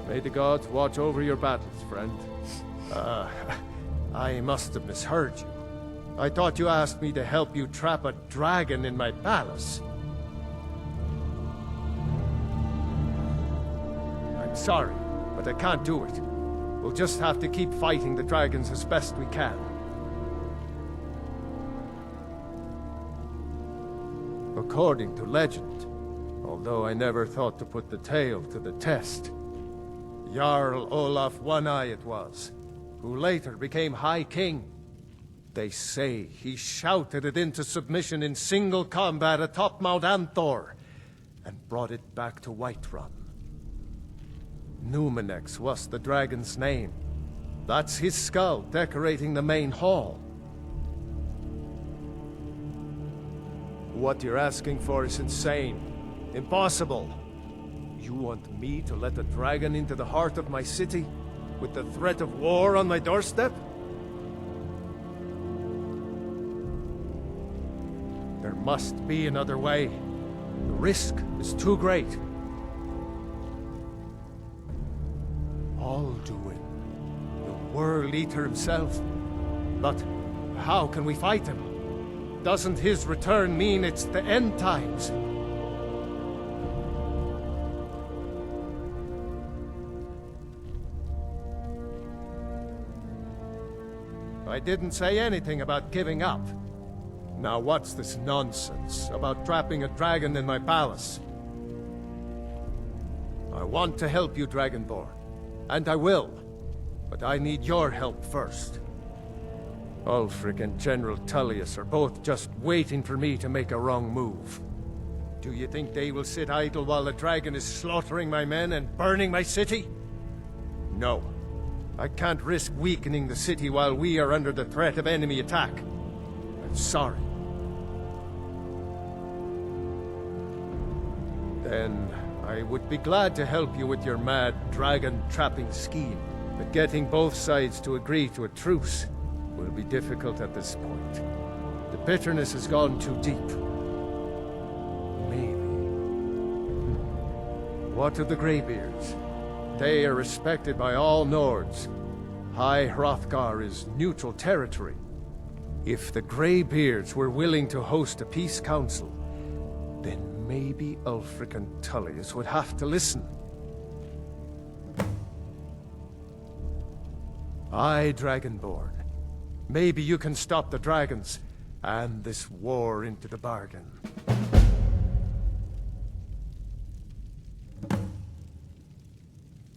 May the gods watch over your battles, friend. I must have misheard you. I thought you asked me to help you trap a dragon in my palace. I'm sorry, but I can't do it. We'll just have to keep fighting the dragons as best we can. According to legend, although I never thought to put the tale to the test, Jarl Olaf One-Eye it was, who later became High King. They say he shouted it into submission in single combat atop Mount Anthor, and brought it back to Whiterun. Numenex was the dragon's name. That's his skull decorating the main hall. What you're asking for is insane. Impossible. You want me to let a dragon into the heart of my city, with the threat of war on my doorstep? There must be another way. The risk is too great. Alduin, the World Eater himself. But how can we fight him? Doesn't his return mean it's the end times? I didn't say anything about giving up. Now what's this nonsense about trapping a dragon in my palace? I want to help you, Dragonborn. And I will. But I need your help first. Ulfric and General Tullius are both just waiting for me to make a wrong move. Do you think they will sit idle while the dragon is slaughtering my men and burning my city? No. I can't risk weakening the city while we are under the threat of enemy attack. I'm sorry. Then I would be glad to help you with your mad dragon-trapping scheme. But getting both sides to agree to a truce will be difficult at this point. The bitterness has gone too deep. Maybe. What of the Greybeards? They are respected by all Nords. High Hrothgar is neutral territory. If the Greybeards were willing to host a peace council, then maybe Ulfric and Tullius would have to listen. Aye, Dragonborn. Maybe you can stop the dragons, and this war into the bargain.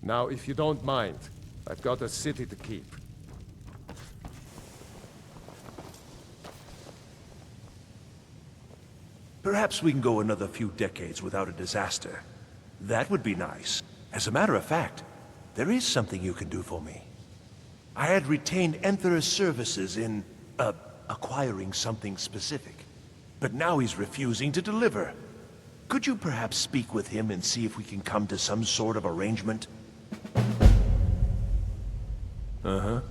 Now, if you don't mind, I've got a city to keep. Perhaps we can go another few decades without a disaster. That would be nice. As a matter of fact, there is something you can do for me. I had retained Enther's services in, acquiring something specific. But now he's refusing to deliver. Could you perhaps speak with him and see if we can come to some sort of arrangement? Uh-huh.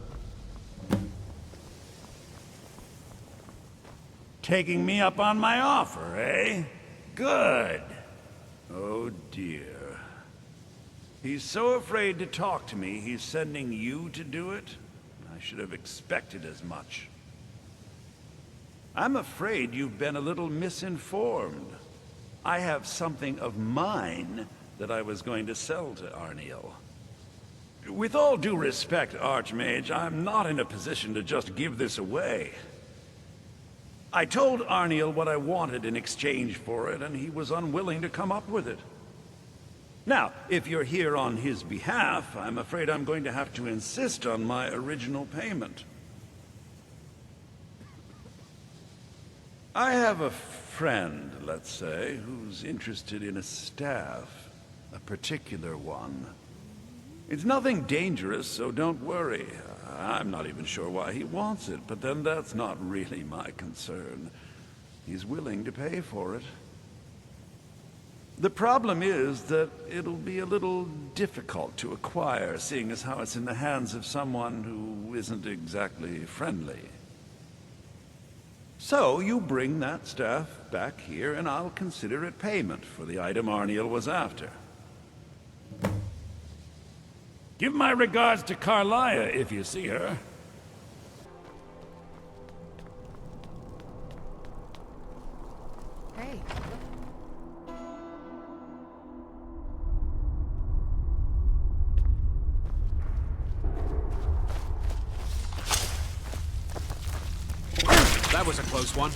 Taking me up on my offer, eh? Good. Oh dear. He's so afraid to talk to me, he's sending you to do it? I should have expected as much. I'm afraid you've been a little misinformed. I have something of mine that I was going to sell to Arniel. With all due respect, Archmage, I'm not in a position to just give this away. I told Arniel what I wanted in exchange for it, and he was unwilling to come up with it. Now, if you're here on his behalf, I'm afraid I'm going to have to insist on my original payment. I have a friend, let's say, who's interested in a staff. A particular one. It's nothing dangerous, so don't worry. I'm not even sure why he wants it, but then that's not really my concern. He's willing to pay for it. The problem is that it'll be a little difficult to acquire, seeing as how it's in the hands of someone who isn't exactly friendly. So you bring that staff back here, and I'll consider it payment for the item Arniel was after. Give my regards to Carlia if you see her. Hey. That was a close one.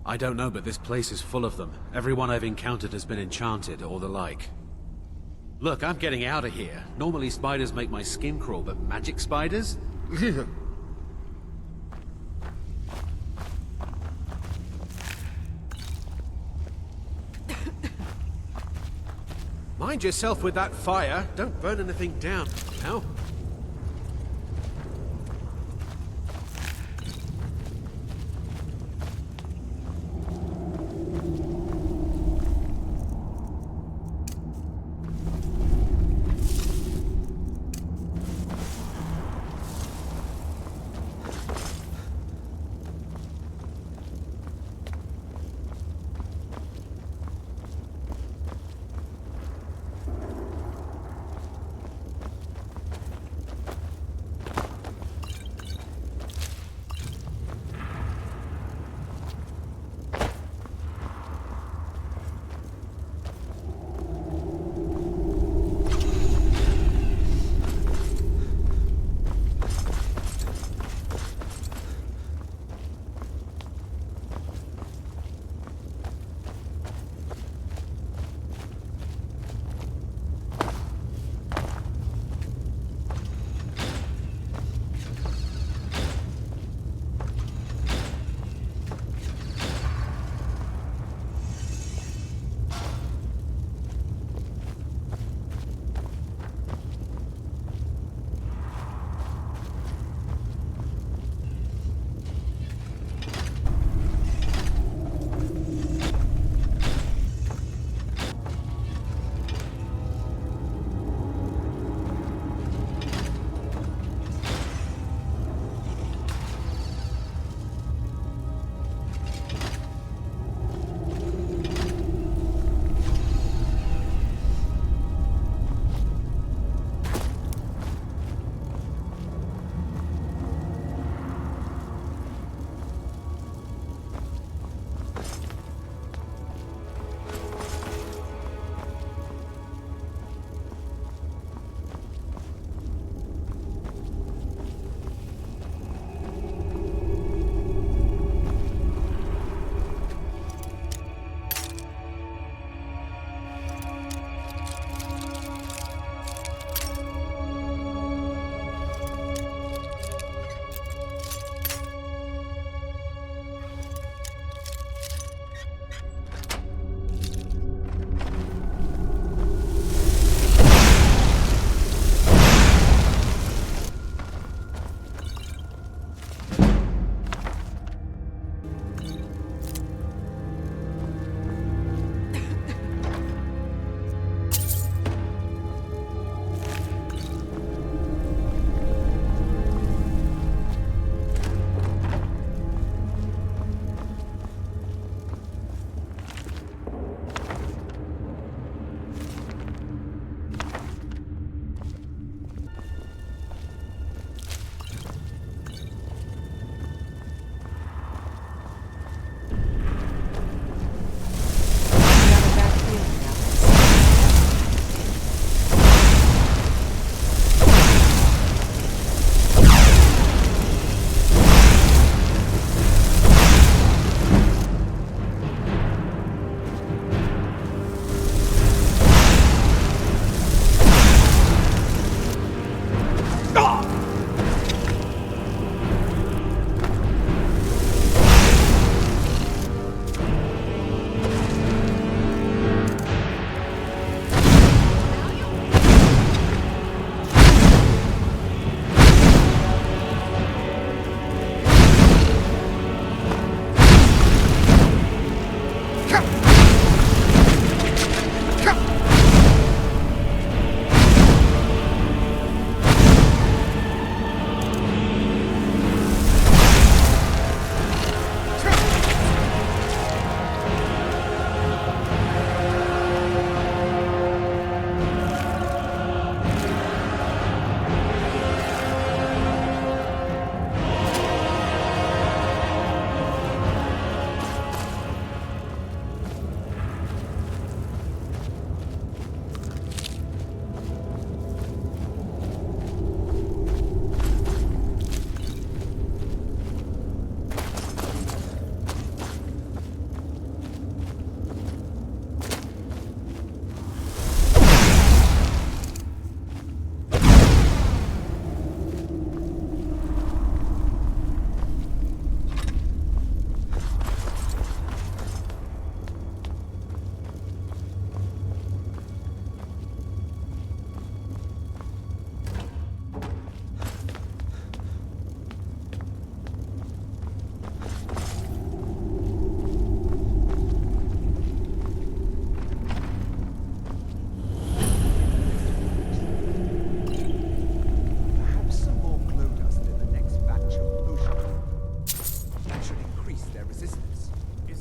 I don't know, but this place is full of them. Everyone I've encountered has been enchanted or the like. Look, I'm getting out of here. Normally spiders make my skin crawl, but magic spiders? Mind yourself with that fire. Don't burn anything down, now.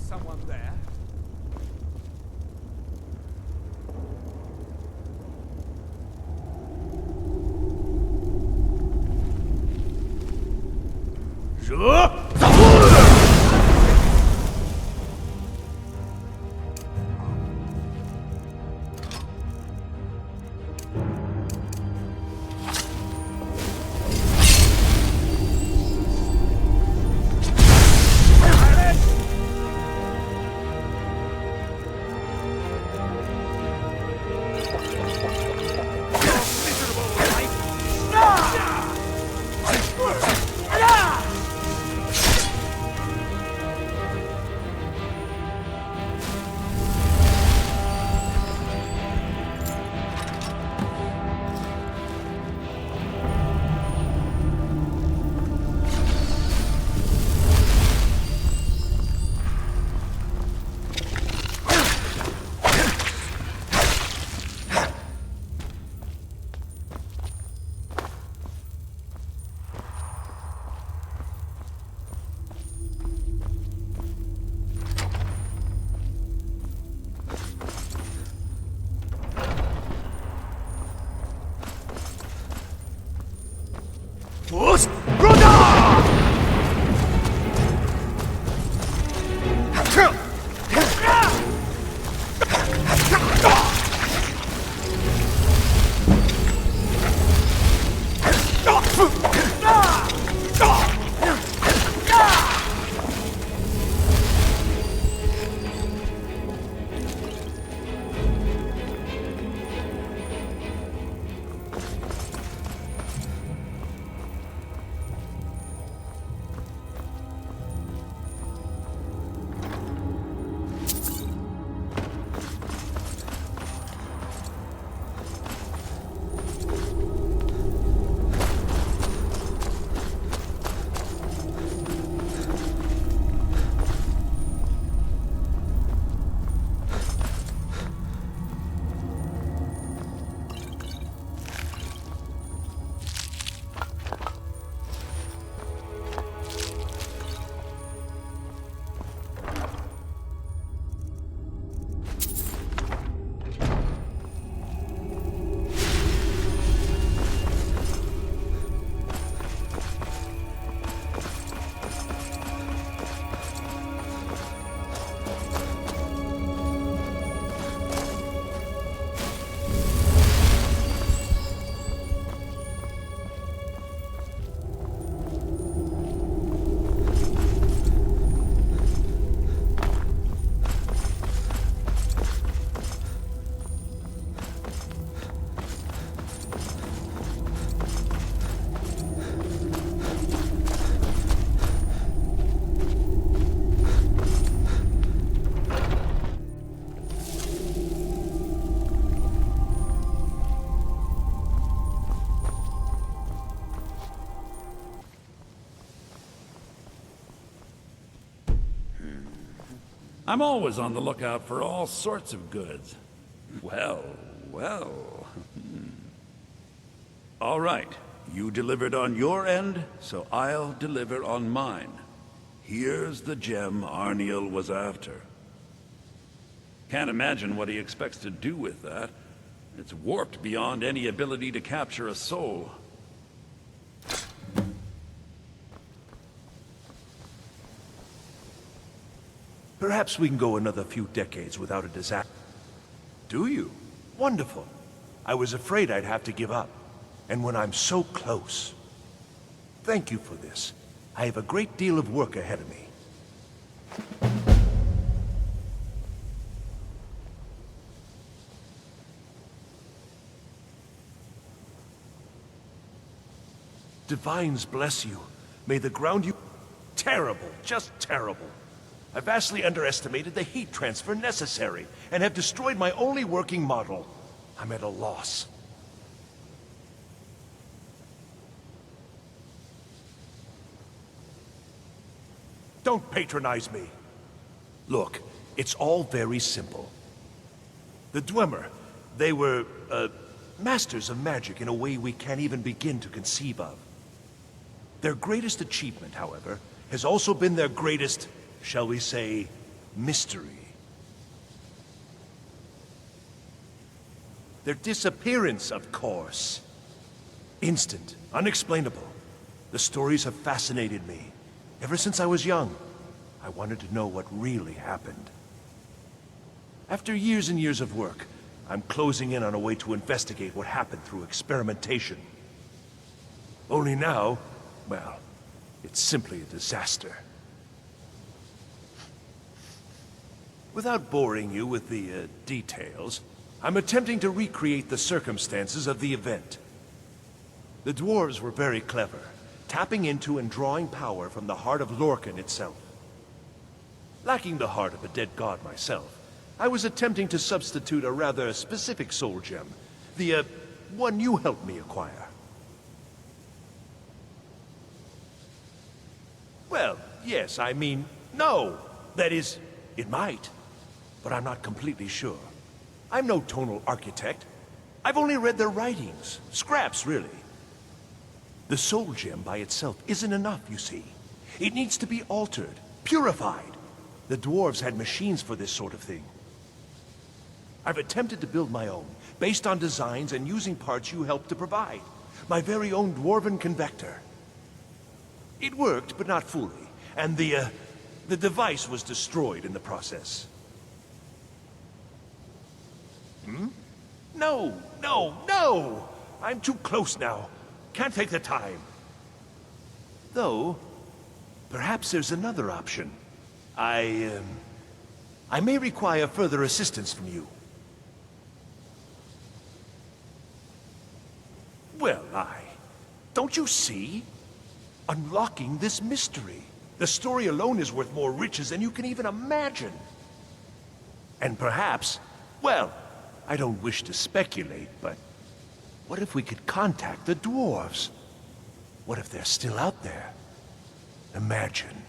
someone there. I'm always on the lookout for all sorts of goods. Well, well. All right. You delivered on your end, so I'll deliver on mine. Here's the gem Arniel was after. Can't imagine what he expects to do with that. It's warped beyond any ability to capture a soul. Perhaps we can go another few decades without a disaster. Do you? Wonderful. I was afraid I'd have to give up. And when I'm so close. Thank you for this. I have a great deal of work ahead of me. Divines bless you. May the ground you... Terrible, just terrible. I vastly underestimated the heat transfer necessary, and have destroyed my only working model. I'm at a loss. Don't patronize me. Look, it's all very simple. The Dwemer, they were, masters of magic in a way we can't even begin to conceive of. Their greatest achievement, however, has also been their greatest, shall we say, mystery. Their disappearance, of course. Instant, unexplainable. The stories have fascinated me. Ever since I was young, I wanted to know what really happened. After years and years of work, I'm closing in on a way to investigate what happened through experimentation. Only now, well, it's simply a disaster. Without boring you with the details, I'm attempting to recreate the circumstances of the event. The dwarves were very clever, tapping into and drawing power from the heart of Lorcan itself. Lacking the heart of a dead god myself, I was attempting to substitute a rather specific soul gem, the one you helped me acquire. Well, yes, I mean, no. That is, it might, but I'm not completely sure. I'm no tonal architect. I've only read their writings, scraps, really. The soul gem by itself isn't enough, you see. It needs to be altered, purified. The dwarves had machines for this sort of thing. I've attempted to build my own, based on designs and using parts you helped to provide. My very own dwarven convector. It worked, but not fully, and the device was destroyed in the process. No, no, no! I'm too close now. Can't take the time. Though, perhaps there's another option. I may require further assistance from you. Well, don't you see? Unlocking this mystery. The story alone is worth more riches than you can even imagine. And perhaps, well, I don't wish to speculate, but what if we could contact the dwarves? What if they're still out there? Imagine.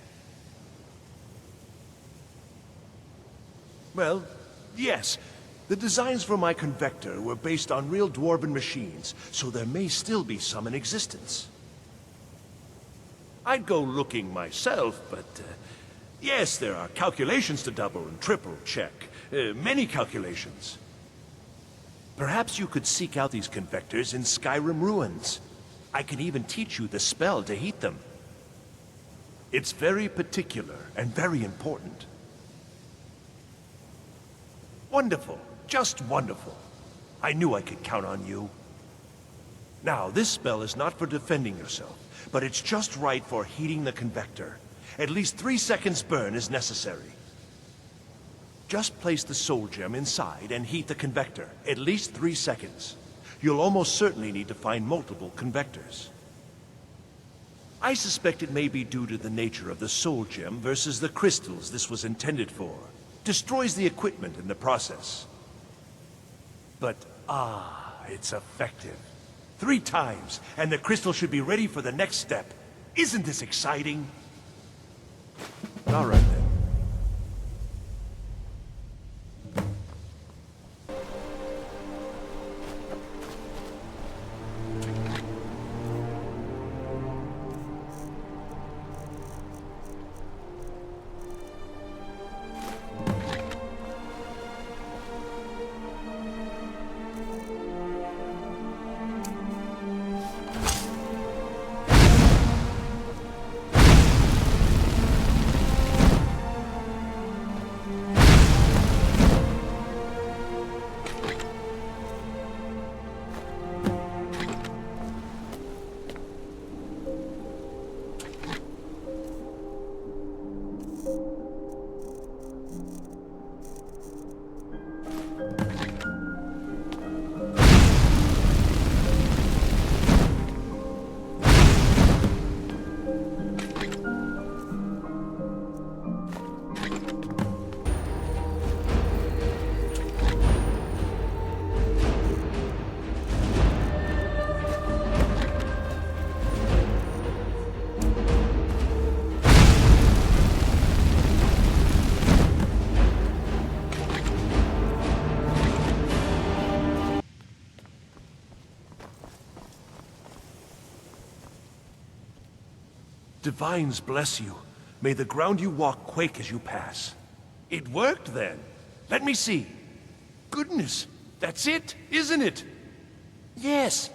Well, yes. The designs for my convector were based on real dwarven machines, so there may still be some in existence. I'd go looking myself, but yes, there are calculations to double and triple check. Many calculations. Perhaps you could seek out these convectors in Skyrim ruins. I can even teach you the spell to heat them. It's very particular and very important. Wonderful. Just wonderful. I knew I could count on you. Now, this spell is not for defending yourself, but it's just right for heating the convector. At least 3 seconds burn is necessary. Just place the soul gem inside and heat the convector. At least 3 seconds. You'll almost certainly need to find multiple convectors. I suspect it may be due to the nature of the soul gem versus the crystals this was intended for. Destroys the equipment in the process. But, it's effective. 3 times, and the crystal should be ready for the next step. Isn't this exciting? All right, then. Divines bless you. May the ground you walk quake as you pass. It worked then. Let me see. Goodness, that's it, isn't it? Yes.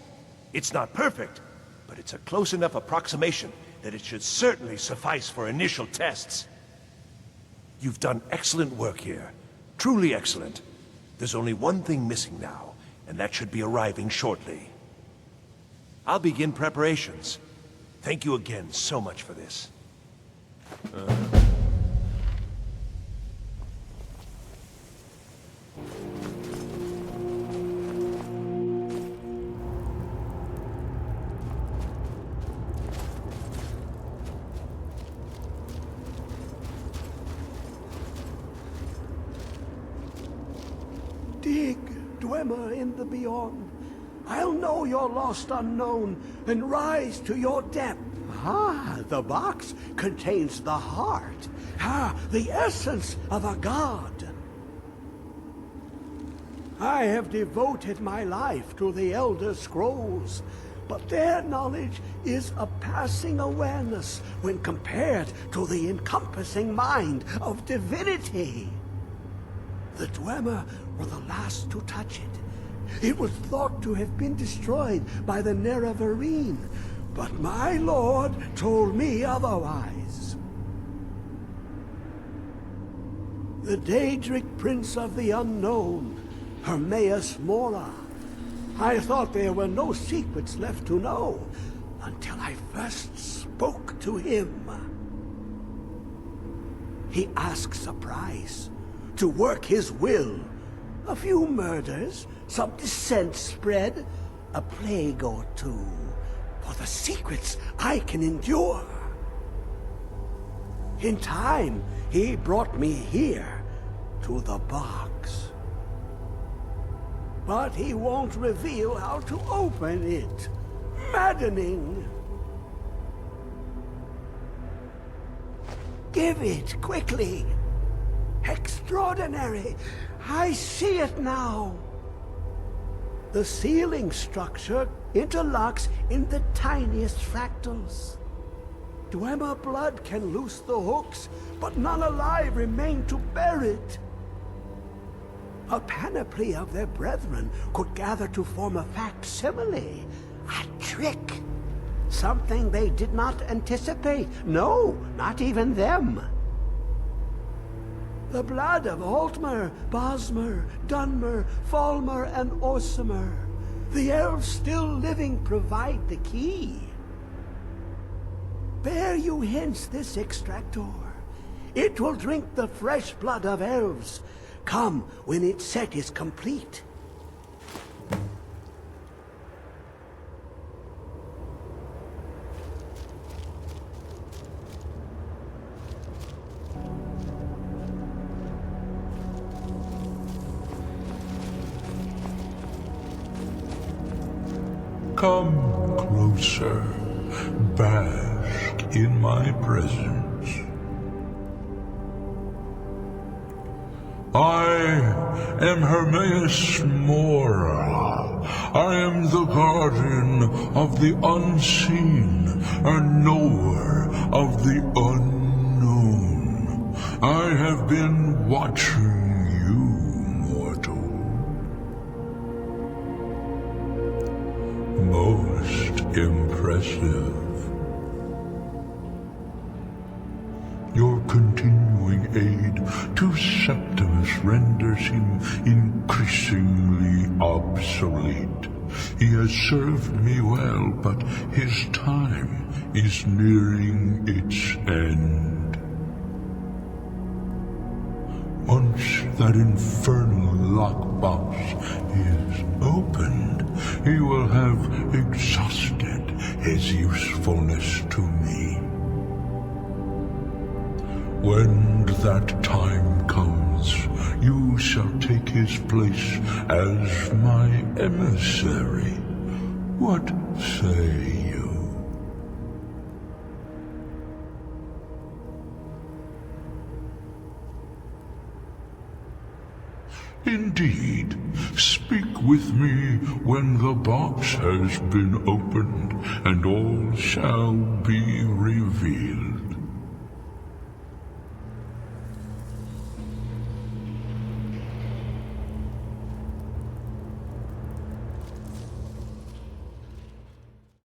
It's not perfect, but it's a close enough approximation that it should certainly suffice for initial tests. You've done excellent work here. Truly excellent. There's only one thing missing now, and that should be arriving shortly. I'll begin preparations. Thank you again so much for this. Dig, Dwemer in the beyond. I'll know your lost unknown and rise to your depth. Ah, the box contains the heart. Ah, the essence of a god. I have devoted my life to the Elder Scrolls, but their knowledge is a passing awareness when compared to the encompassing mind of divinity. The Dwemer were the last to touch it. It was thought to have been destroyed by the Nerevarine, but my lord told me otherwise. The Daedric Prince of the Unknown, Hermaeus Mora. I thought there were no secrets left to know until I first spoke to him. He asks a price to work his will. A few murders, some dissent spread, a plague or two, for the secrets I can endure. In time, he brought me here, to the box. But he won't reveal how to open it. Maddening. Give it, quickly. Extraordinary. I see it now. The ceiling structure interlocks in the tiniest fractals. Dwemer blood can loose the hooks, but none alive remain to bear it. A panoply of their brethren could gather to form a facsimile. A trick. Something they did not anticipate. No, not even them. The blood of Altmer, Bosmer, Dunmer, Falmer, and Orsimer. The elves still living provide the key. Bear you hence this extractor. It will drink the fresh blood of elves. Come when its set is complete. Come closer, bask in my presence. I am Hermaeus Mora. I am the guardian of the unseen, a knower of the unknown. I have been watching you, mortal. Most impressive. Your continuing aid to Septimus renders him increasingly obsolete. He has served me well, but his time is nearing its end. Once that infernal lockbox is opened, he will have exhausted his usefulness to me. When that time comes, you shall take his place as my emissary. What say you? Indeed, speak with me when the box has been opened, and all shall be revealed.